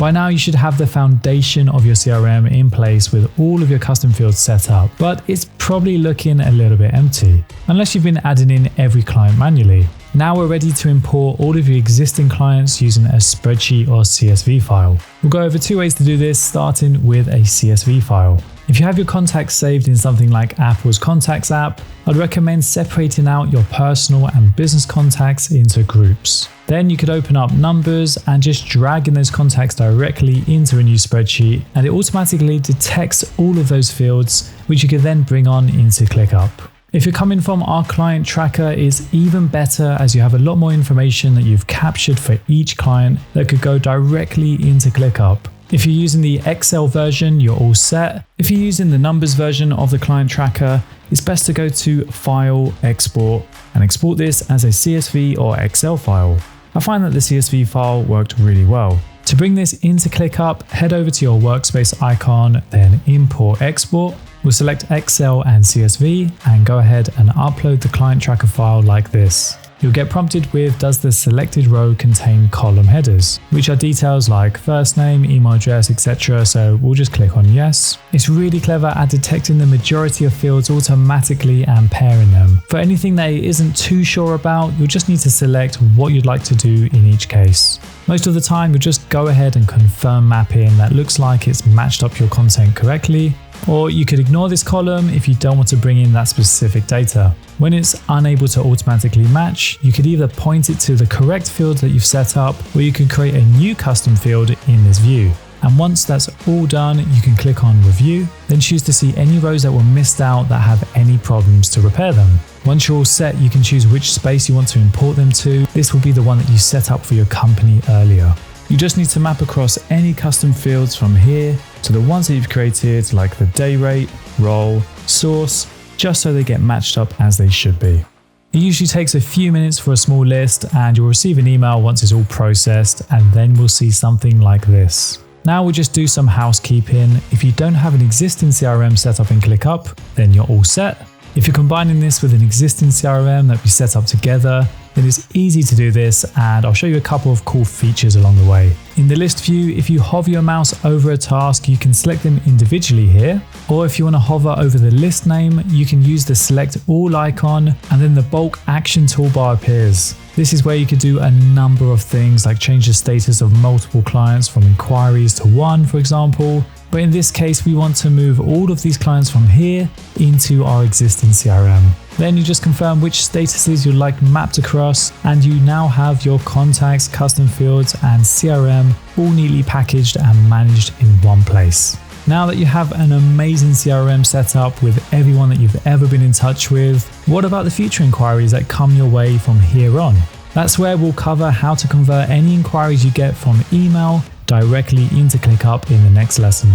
By now you should have the foundation of your CRM in place with all of your custom fields set up, but it's probably looking a little bit empty, unless you've been adding in every client manually. Now we're ready to import all of your existing clients using a spreadsheet or CSV file. We'll go over 2 ways to do this, starting with a CSV file. If you have your contacts saved in something like Apple's Contacts app, I'd recommend separating out your personal and business contacts into groups. Then you could open up Numbers and just drag in those contacts directly into a new spreadsheet, and it automatically detects all of those fields, which you can then bring on into ClickUp. If you're coming from our client tracker, it's even better as you have a lot more information that you've captured for each client that could go directly into ClickUp. If you're using the Excel version, you're all set. If you're using the Numbers version of the client tracker, it's best to go to File, Export, and export this as a CSV or Excel file. I find that the CSV file worked really well. To bring this into ClickUp, head over to your workspace icon, then Import Export. We'll select Excel and CSV and go ahead and upload the client tracker file like this. You'll get prompted with, does the selected row contain column headers, which are details like first name, email address, etc. So we'll just click on yes. It's really clever at detecting the majority of fields automatically and pairing them. For anything that it isn't too sure about, you'll just need to select what you'd like to do in each case. Most of the time, you'll just go ahead and confirm mapping that looks like it's matched up your content correctly. Or you could ignore this column if you don't want to bring in that specific data. When it's unable to automatically match, you could either point it to the correct field that you've set up, or you can create a new custom field in this view. And once that's all done, you can click on Review, then choose to see any rows that were missed out that have any problems to repair them. Once you're all set, you can choose which space you want to import them to. This will be the one that you set up for your company earlier. You just need to map across any custom fields from here to the ones that you've created, like the day rate, role, source, just so they get matched up as they should be. It usually takes a few minutes for a small list, and you'll receive an email once it's all processed, and then we'll see something like this. Now we'll just do some housekeeping. If you don't have an existing CRM set up in ClickUp, then you're all set. If you're combining this with an existing CRM that we set up together, then it's easy to do this, and I'll show you a couple of cool features along the way. In the list view, if you hover your mouse over a task, you can select them individually here, or if you want to hover over the list name, you can use the select all icon, and then the bulk action toolbar appears. This is where you could do a number of things, like change the status of multiple clients from inquiries to one, for example. But in this case, we want to move all of these clients from here into our existing CRM. Then you just confirm which statuses you'd like mapped across, and you now have your contacts, custom fields, and CRM all neatly packaged and managed in one place. Now that you have an amazing CRM set up with everyone that you've ever been in touch with, what about the future inquiries that come your way from here on? That's where we'll cover how to convert any inquiries you get from email directly into ClickUp in the next lesson.